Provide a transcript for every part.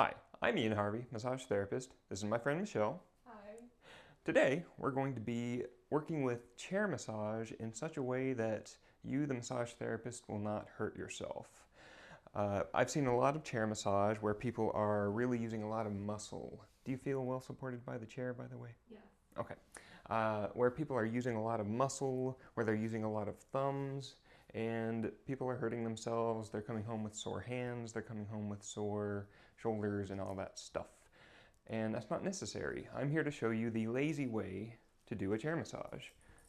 Hi, I'm Ian Harvey, massage therapist. This is my friend Michelle. Hi. Today, we're going to be working with chair massage in such a way that you, the massage therapist, will not hurt yourself. I've seen a lot of chair massage where people are really using a lot of muscle. Do you feel well supported by the chair, by the way? Yes. Okay. Where people are using a lot of muscle, where they're using a lot of thumbs, and people are hurting themselves. They're coming home with sore hands, they're coming home with sore shoulders, and all that stuff. And that's not necessary. I'm here to show you the lazy way to do a chair massage.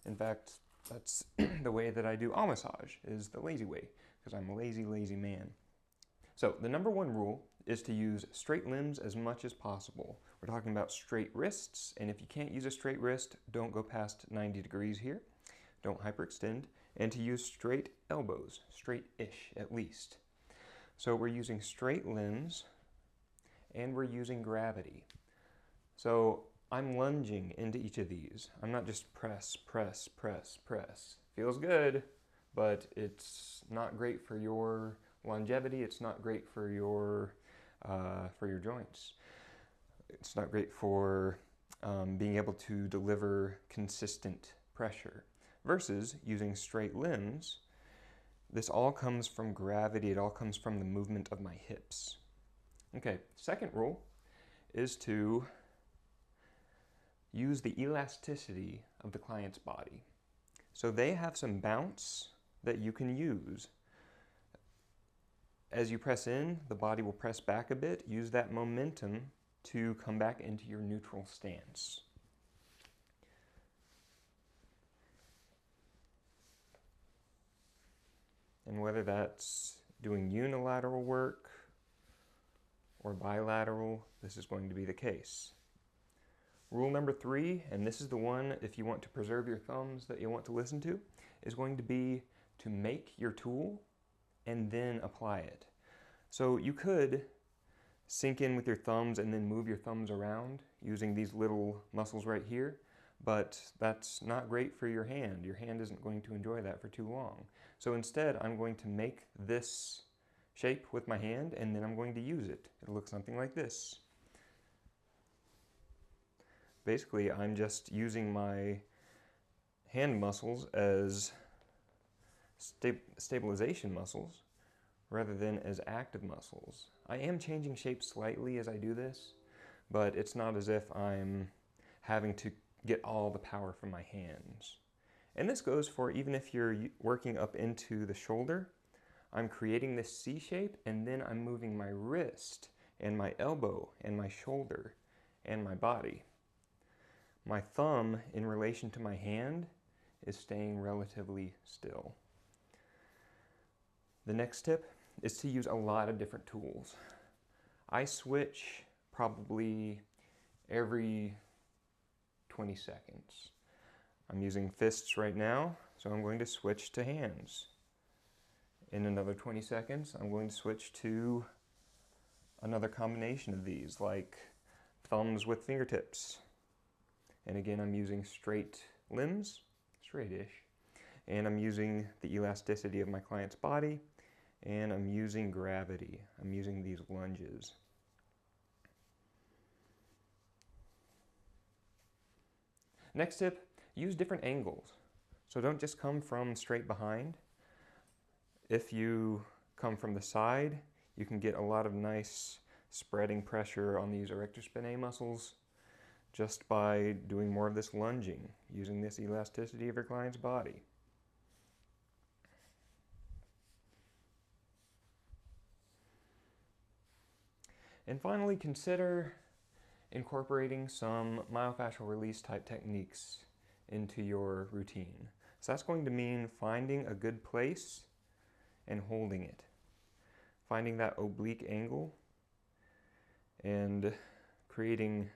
In fact, that's the way that I do all massage, is the lazy way, because I'm a lazy, lazy man. So the number one rule is to use straight limbs as much as possible. We're talking about straight wrists, and if you can't use a straight wrist, don't go past 90 degrees here. Don't hyperextend, and to use straight elbows, straight-ish at least. So we're using straight limbs, and we're using gravity. So I'm lunging into each of these. I'm not just press, press, press, press. Feels good, but it's not great for your longevity. It's not great for your joints. It's not great for being able to deliver consistent pressure. Versus using straight limbs, this all comes from gravity. It all comes from the movement of my hips. Okay, second rule is to use the elasticity of the client's body. So they have some bounce that you can use. As you press in, the body will press back a bit. Use that momentum to come back into your neutral stance. And whether that's doing unilateral work or bilateral, this is going to be the case. Rule number 3, and this is the one if you want to preserve your thumbs that you want to listen to, is going to be to make your tool and then apply it. So you could sink in with your thumbs and then move your thumbs around using these little muscles right here, but that's not great for your hand. Your hand isn't going to enjoy that for too long. So instead, I'm going to make this shape with my hand and then I'm going to use it. It'll look something like this. Basically, I'm just using my hand muscles as stabilization muscles rather than as active muscles. I am changing shape slightly as I do this, but it's not as if I'm having to get all the power from my hands. And this goes for even if you're working up into the shoulder. I'm creating this C shape and then I'm moving my wrist and my elbow and my shoulder and my body. My thumb in relation to my hand is staying relatively still. The next tip is to use a lot of different tools. I switch probably every 20 seconds. I'm using fists right now, so I'm going to switch to hands. In another 20 seconds, I'm going to switch to another combination of these, like thumbs with fingertips. And again, I'm using straight limbs, straight-ish, and I'm using the elasticity of my client's body, and I'm using gravity. I'm using these lunges. Next tip, use different angles. So don't just come from straight behind. If you come from the side, you can get a lot of nice spreading pressure on these erector spinae muscles just by doing more of this lunging, using this elasticity of your client's body. And finally, consider incorporating some myofascial release type techniques into your routine. So that's going to mean finding a good place and holding it. Finding that oblique angle and creating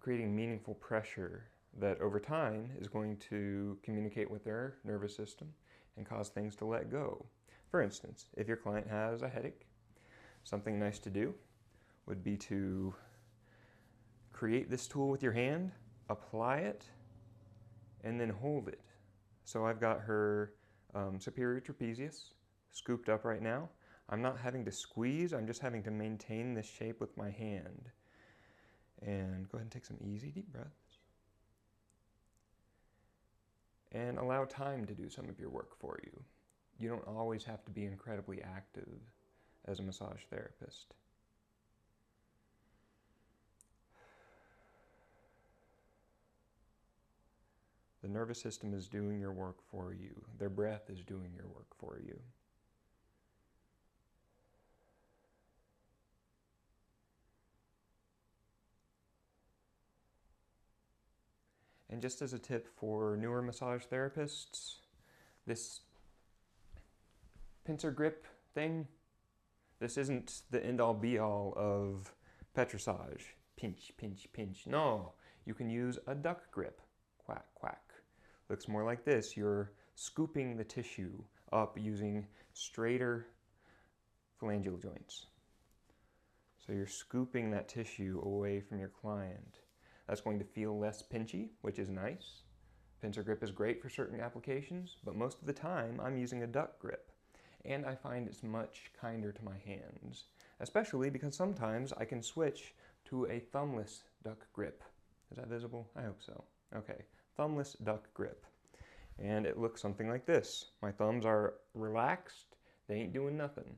meaningful pressure that over time is going to communicate with their nervous system and cause things to let go. For instance, if your client has a headache, something nice to do would be to create this tool with your hand, apply it, and then hold it. So I've got her superior trapezius scooped up right now. I'm not having to squeeze, I'm just having to maintain this shape with my hand. And go ahead and take some easy deep breaths. And allow time to do some of your work for you. You don't always have to be incredibly active as a massage therapist. The nervous system is doing your work for you. Their breath is doing your work for you. And just as a tip for newer massage therapists, this pincer grip thing, this isn't the end-all be-all of petrissage. Pinch, pinch, pinch. No, you can use a duck grip. Quack, quack. Looks more like this. You're scooping the tissue up using straighter phalangeal joints. So you're scooping that tissue away from your client. That's going to feel less pinchy, which is nice. Pincer grip is great for certain applications, but most of the time I'm using a duck grip. And I find it's much kinder to my hands, especially because sometimes I can switch to a thumbless duck grip. Is that visible? I hope so. Okay, thumbless duck grip. And it looks something like this. My thumbs are relaxed, they ain't doing nothing.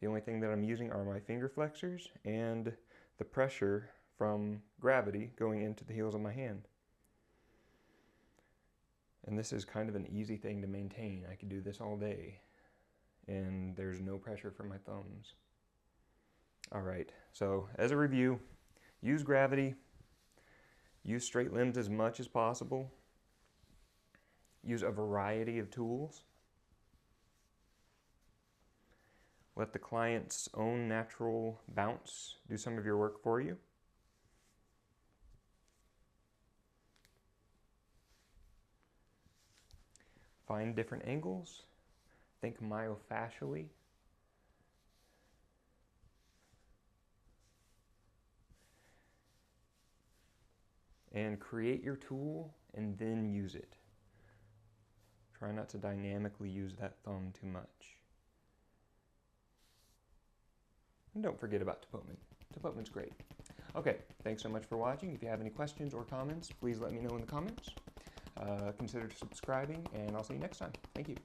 The only thing that I'm using are my finger flexors and the pressure from gravity going into the heels of my hand. And this is kind of an easy thing to maintain. I could do this all day, and there's no pressure from my thumbs. All right, so as a review, use gravity, use straight limbs as much as possible, use a variety of tools, let the client's own natural bounce do some of your work for you. Find different angles. Think myofascially. And create your tool and then use it. Try not to dynamically use that thumb too much. And don't forget about Tapotman. Tapotman's great. Okay, thanks so much for watching. If you have any questions or comments, please let me know in the comments. Consider subscribing, and I'll see you next time. Thank you.